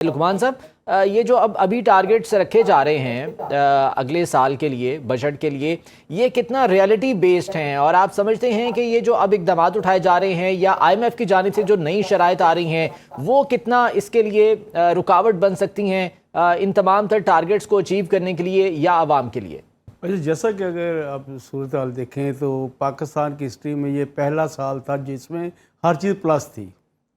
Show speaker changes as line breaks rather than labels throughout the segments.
लुकमान साहब, ये जो अभी टारगेट्स रखे जा रहे हैं अगले साल के लिए, बजट के लिए, ये कितना रियलिटी बेस्ड हैं? और आप समझते हैं कि ये जो अब इकदाम उठाए जा रहे हैं या IMF की जानिब से जो नई शराइत आ रही हैं, वो कितना इसके लिए रुकावट बन सकती हैं इन तमाम तर टारगेट्स को अचीव करने के लिए या आवाम के लिए?
जैसा कि अगर आप सूरत हाल देखें तो पाकिस्तान की हिस्ट्री में ये पहला साल था जिसमें हर चीज़ प्लस थी,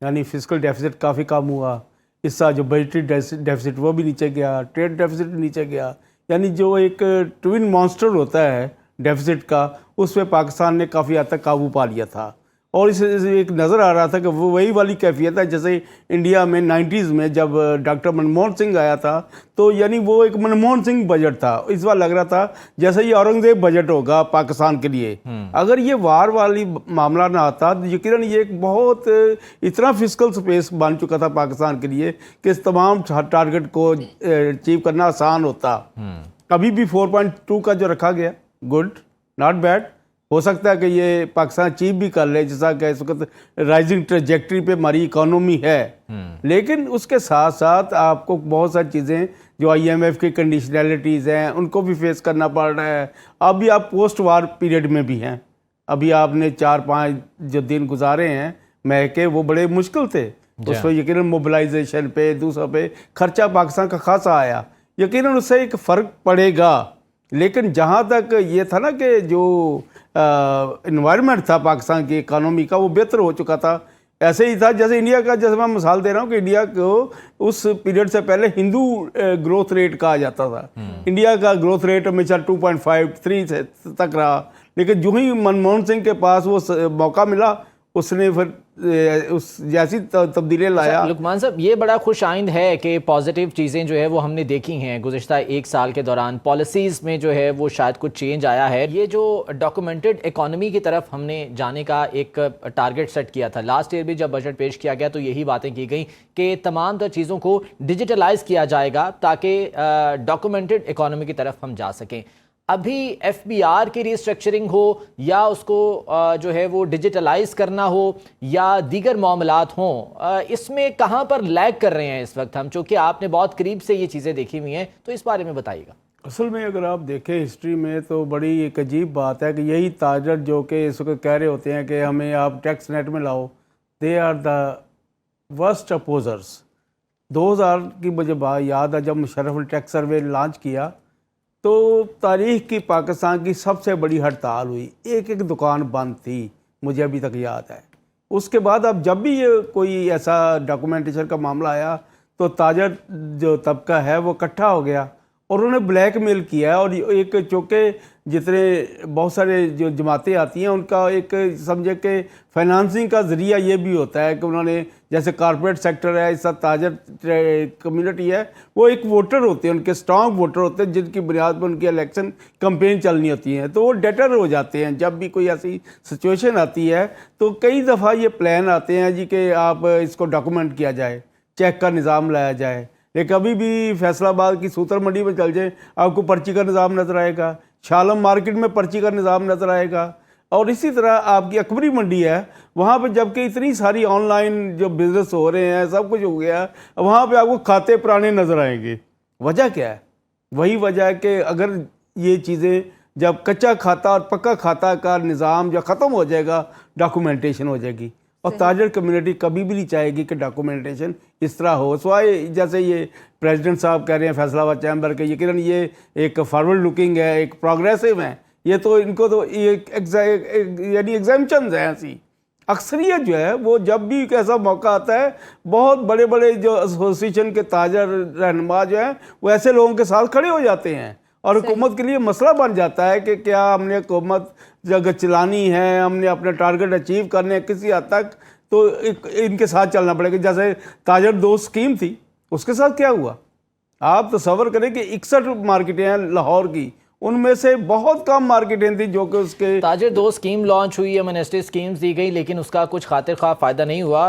यानी फिजिकल डेफिसिट काफ़ी कम हुआ। इस साल जो बजटरी डेफिसिट वो भी नीचे गया, ट्रेड डेफिसिट भी नीचे गया, यानी जो एक ट्विन मॉन्स्टर होता है डेफिसिट का, उस पर पाकिस्तान ने काफ़ी हद तक काबू पा लिया था। और इस एक नज़र आ रहा था कि वो वही वाली कैफियत है जैसे इंडिया में 90s में जब डॉक्टर मनमोहन सिंह आया था, तो यानी वो एक मनमोहन सिंह बजट था। इस बार लग रहा था जैसे ये औरंगजेब बजट होगा पाकिस्तान के लिए। अगर ये वार वाली मामला ना आता तो यकीनन ये एक बहुत इतना फिजिकल स्पेस बन चुका था पाकिस्तान के लिए कि इस तमाम टारगेट को अचीव करना आसान होता। कभी भी 4.2 का जो रखा गया, गुड, नॉट बैड। हो सकता है कि ये पाकिस्तान अचीव भी कर ले, जैसा कि इस वक्त राइजिंग ट्रेजेक्ट्री पे हमारी इकोनॉमी है। लेकिन उसके साथ साथ आपको बहुत सारी चीज़ें जो IMF की कंडीशनैलिटीज़ हैं उनको भी फेस करना पड़ रहा है। अभी आप पोस्ट वार पीरियड में भी हैं। अभी आपने 4-5 जो दिन गुजारे हैं महके, वो बड़े मुश्किल थे। उस पर यकीनन मोबिलाइजेशन पे, दूसरों पे खर्चा पाकिस्तान का खासा आया, यकीनन उससे एक फ़र्क पड़ेगा। लेकिन जहाँ तक ये था ना कि जो इन्वायरमेंट था पाकिस्तान की इकानॉमी का, वो बेहतर हो चुका था। ऐसे ही था जैसे इंडिया का, जैसे मैं मिसाल दे रहा हूँ कि इंडिया को उस पीरियड से पहले हिंदू ग्रोथ रेट कहा जाता था। इंडिया का ग्रोथ रेट हमेशा 2.5-3 तक रहा। लेकिन जो ही मनमोहन सिंह के पास वो मौका मिला, उसने फिर उस जैसी तब्दीली लाया।
लुकमान साहब, ये बड़ा खुश आइंद है कि पॉजिटिव चीज़ें जो है वो हमने देखी हैं गुज़िश्ता एक साल के दौरान। पॉलिसीज़ में जो है वो शायद कुछ चेंज आया है। ये जो डॉक्यूमेंटेड इकोनॉमी की तरफ हमने जाने का एक टारगेट सेट किया था, लास्ट ईयर भी जब बजट पेश किया गया तो यही बातें की गई कि तमाम तर चीज़ों को डिजिटलाइज किया जाएगा ताकि डॉक्यूमेंटेड इकोनॉमी की तरफ हम जा सकें। अभी FBR की रिस्ट्रक्चरिंग हो या उसको जो है वो डिजिटलाइज करना हो या दीगर मामलात हों, इसमें कहाँ पर लैग कर रहे हैं इस वक्त हम, चूँकि आपने बहुत करीब से ये चीज़ें देखी हुई हैं, तो इस बारे में बताइएगा।
असल में अगर आप देखें हिस्ट्री में तो बड़ी एक अजीब बात है कि यही ताजर जो कि इस वक्त कह रहे होते हैं कि हमें आप टैक्स नेट में लाओ, दे आर द वर्स्ट अपोजर्स। 2000 की मुझे बात याद है जब मुशर्रफ ने टैक्स सर्वे लॉन्च किया तो तारीख़ की पाकिस्तान की सबसे बड़ी हड़ताल हुई, एक एक दुकान बंद थी, मुझे अभी तक याद है। उसके बाद अब जब भी ये कोई ऐसा डॉक्यूमेंटेशन का मामला आया तो ताजर जो तबका है वो इकट्ठा हो गया और उन्होंने ब्लैकमेल किया है। और एक चूँकि जितने बहुत सारे जो जमातें आती हैं उनका एक समझे कि फाइनेंसिंग का ज़रिया ये भी होता है कि उन्होंने, जैसे कॉर्पोरेट सेक्टर है, इस ताजर कम्युनिटी है, वो एक वोटर होते हैं, उनके स्ट्रॉन्ग वोटर होते हैं जिनकी बुनियाद पर उनकी इलेक्शन कैंपेन चलनी होती है, तो वो डेटर हो जाते हैं। जब भी कोई ऐसी सिचुएशन आती है तो कई दफ़ा ये प्लान आते हैं जी कि आप इसको डॉक्यूमेंट किया जाए, चेक का निज़ाम लाया जाए। लेकिन कभी भी फैसलाबाद की सूतर मंडी में चल जाए आपको पर्ची का निज़ाम नज़र आएगा, शालम मार्केट में पर्ची का निज़ाम नज़र आएगा। और इसी तरह आपकी अकबरी मंडी है, वहाँ पे जबकि इतनी सारी ऑनलाइन जो बिज़नेस हो रहे हैं, सब कुछ हो गया, वहाँ पे आपको खाते पुराने नज़र आएंगे। वजह क्या है? वही वजह है कि अगर ये चीज़ें जब कच्चा खाता और पक्का खाता का निज़ाम जब ख़त्म हो जाएगा, डॉक्यूमेंटेशन हो जाएगी। और ताजर कम्युनिटी कभी भी नहीं चाहेगी कि डॉक्यूमेंटेशन इस तरह हो। स्वाय जैसे ये प्रेसिडेंट साहब कह रहे हैं फैसलाबाद चैम्बर के, यकीनन ये एक फॉरवर्ड लुकिंग है, एक प्रोग्रेसिव है। ये तो इनको तो ये यानी एग्जाम्पशंस हैं ऐसी। अक्सरियत जो है वो जब भी ऐसा मौका आता है, बहुत बड़े बड़े जो एसोसिएशन के ताजर रहनुमा जो हैं वो ऐसे लोगों के साथ खड़े हो जाते हैं और हुकूमत के लिए मसला बन जाता है कि क्या हमने हुकूमत जगह चलानी है, हमने अपने टारगेट अचीव करने हैं किसी हद तक, तो इनके साथ चलना पड़ेगा। जैसे ताजर दोस्त स्कीम थी, उसके साथ क्या हुआ? आप तसव्वुर करें कि 61 मार्केटें हैं लाहौर की, उनमें से बहुत कम मार्केटें थी जो कि उसके
ताजर 2 स्कीम लॉन्च हुई, एमनेस्टी स्कीम्स दी गई, लेकिन उसका कुछ खातिर खा फ़ायदा नहीं हुआ।